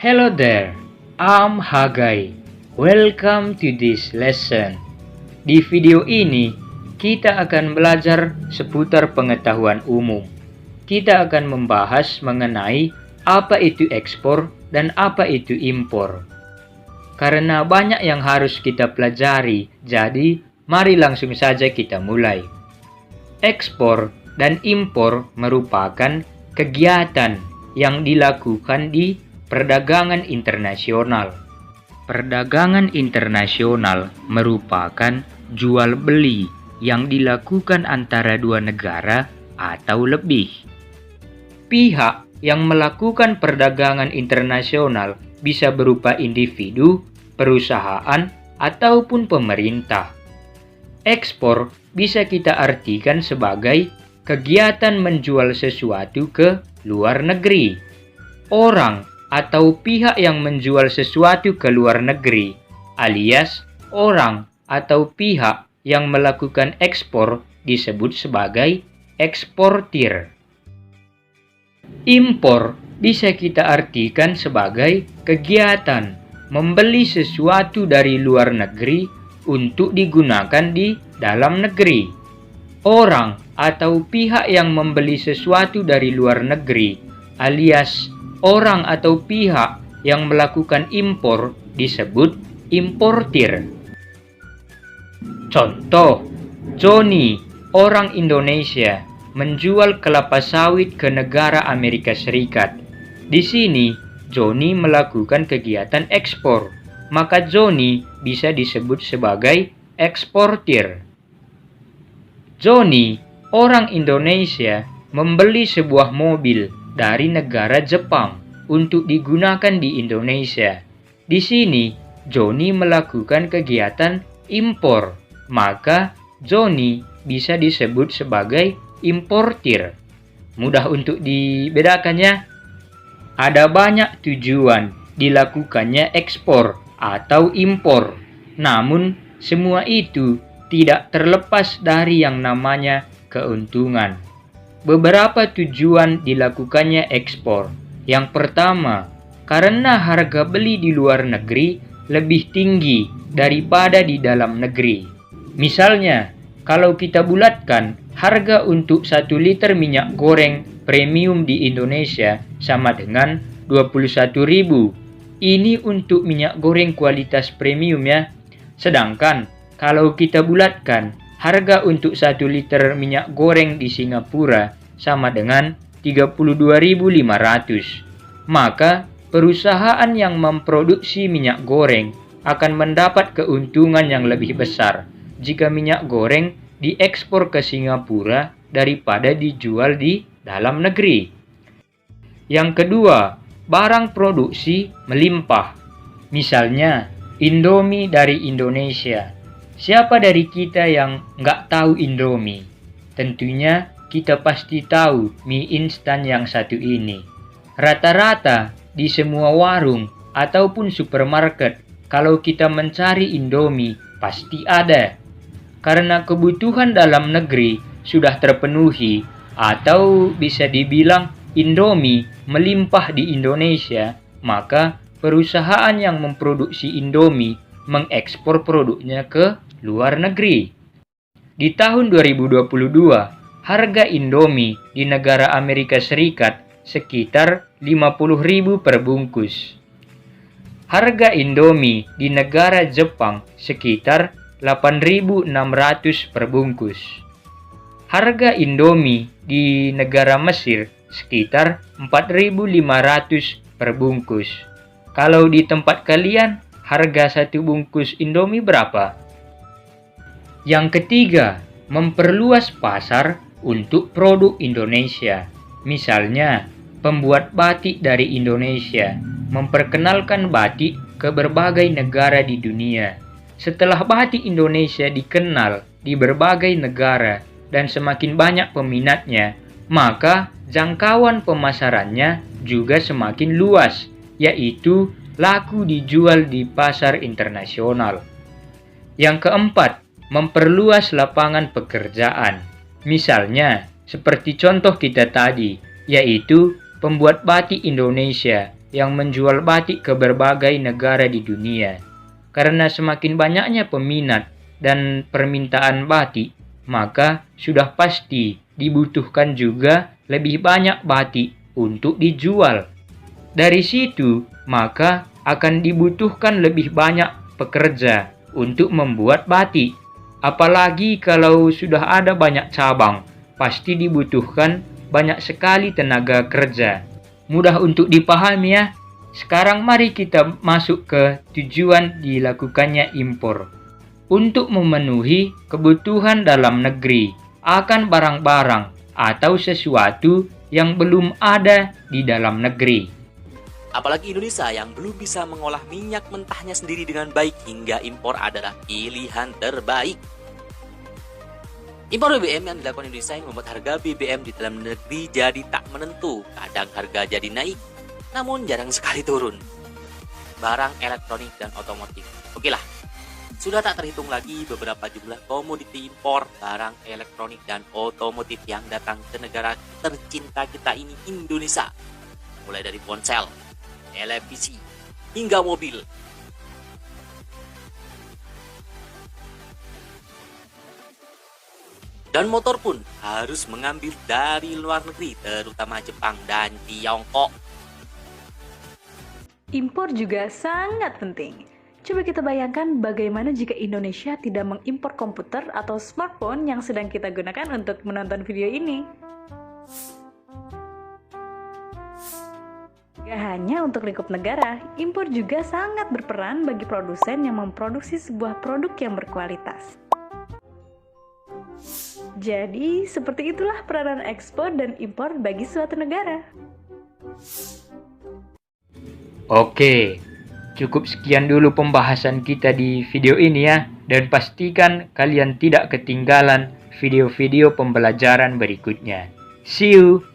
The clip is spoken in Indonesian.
Hello there, I'm Hagai. Welcome to this lesson. Di video ini, kita akan belajar seputar pengetahuan umum. Kita akan membahas mengenai apa itu ekspor dan apa itu impor. Karena banyak yang harus kita pelajari, jadi mari langsung saja kita mulai. Ekspor dan impor merupakan kegiatan yang dilakukan di perdagangan internasional. Perdagangan internasional merupakan jual beli yang dilakukan antara dua negara atau lebih. Pihak yang melakukan perdagangan internasional bisa berupa individu, perusahaan, ataupun pemerintah. Ekspor bisa kita artikan sebagai kegiatan menjual sesuatu ke luar negeri. Orang atau pihak yang menjual sesuatu ke luar negeri, alias orang atau pihak yang melakukan ekspor disebut sebagai eksportir. Impor bisa kita artikan sebagai kegiatan membeli sesuatu dari luar negeri untuk digunakan di dalam negeri. Orang atau pihak yang membeli sesuatu dari luar negeri, alias orang atau pihak yang melakukan impor disebut importir. Contoh, Johnny, orang Indonesia, menjual kelapa sawit ke negara Amerika Serikat. Di sini, Johnny melakukan kegiatan ekspor, maka Johnny bisa disebut sebagai eksportir. Johnny, orang Indonesia, membeli sebuah mobil dari negara Jepang untuk digunakan di Indonesia. Di sini, Johnny melakukan kegiatan impor, maka Johnny bisa disebut sebagai importir. Mudah untuk dibedakannya. Ada banyak tujuan dilakukannya ekspor atau impor. Namun, semua itu tidak terlepas dari yang namanya keuntungan. Beberapa tujuan dilakukannya ekspor. Yang pertama, karena harga beli di luar negeri lebih tinggi daripada di dalam negeri. Misalnya, kalau kita bulatkan harga untuk 1 liter minyak goreng premium di Indonesia sama dengan 21.000. Ini untuk minyak goreng kualitas premium ya. Sedangkan kalau kita bulatkan harga untuk 1 liter minyak goreng di Singapura sama dengan 32.500. Maka perusahaan yang memproduksi minyak goreng akan mendapat keuntungan yang lebih besar jika minyak goreng diekspor ke Singapura daripada dijual di dalam negeri. Yang kedua, barang produksi melimpah. Misalnya, Indomie dari Indonesia. Siapa dari kita yang nggak tahu Indomie? Tentunya kita pasti tahu mie instan yang satu ini. Rata-rata di semua warung ataupun supermarket, kalau kita mencari Indomie, pasti ada. Karena kebutuhan dalam negeri sudah terpenuhi, atau bisa dibilang Indomie melimpah di Indonesia, maka perusahaan yang memproduksi Indomie mengekspor produknya ke luar negeri. Di tahun 2022, harga Indomie di negara Amerika Serikat sekitar 50.000 per bungkus. Harga Indomie di negara Jepang sekitar 8.600 per bungkus. Harga Indomie di negara Mesir sekitar 4.500 per bungkus. Kalau di tempat kalian, harga 1 bungkus Indomie berapa? Yang ketiga, memperluas pasar untuk produk Indonesia. Misalnya, pembuat batik dari Indonesia memperkenalkan batik ke berbagai negara di dunia. Setelah batik Indonesia dikenal di berbagai negara, dan semakin banyak peminatnya, maka jangkauan pemasarannya juga semakin luas, yaitu laku dijual di pasar internasional. Yang keempat, memperluas lapangan pekerjaan. Misalnya, seperti contoh kita tadi, yaitu pembuat batik Indonesia yang menjual batik ke berbagai negara di dunia. Karena semakin banyaknya peminat dan permintaan batik, maka sudah pasti dibutuhkan juga lebih banyak batik untuk dijual. Dari situ, maka akan dibutuhkan lebih banyak pekerja untuk membuat batik. Apalagi kalau sudah ada banyak cabang, pasti dibutuhkan banyak sekali tenaga kerja. Mudah untuk dipahami ya. Sekarang mari kita masuk ke tujuan dilakukannya impor. Untuk memenuhi kebutuhan dalam negeri akan barang-barang atau sesuatu yang belum ada di dalam negeri. Apalagi Indonesia yang belum bisa mengolah minyak mentahnya sendiri dengan baik, hingga impor adalah pilihan terbaik. Impor BBM yang dilakukan Indonesia yang membuat harga BBM di dalam negeri jadi tak menentu. Kadang harga jadi naik, namun jarang sekali turun. Barang elektronik dan otomotif. Oke lah, sudah tak terhitung lagi beberapa jumlah komoditi impor barang elektronik dan otomotif yang datang ke negara tercinta kita ini, Indonesia. Mulai dari ponsel, televisi, hingga mobil. Dan motor pun harus mengambil dari luar negeri, terutama Jepang dan Tiongkok. Impor juga sangat penting. Coba kita bayangkan bagaimana jika Indonesia tidak mengimpor komputer atau smartphone yang sedang kita gunakan untuk menonton video ini. Gak hanya untuk lingkup negara, impor juga sangat berperan bagi produsen yang memproduksi sebuah produk yang berkualitas. Jadi, seperti itulah peranan ekspor dan impor bagi suatu negara. Oke, cukup sekian dulu pembahasan kita di video ini ya. Dan pastikan kalian tidak ketinggalan video-video pembelajaran berikutnya. See you!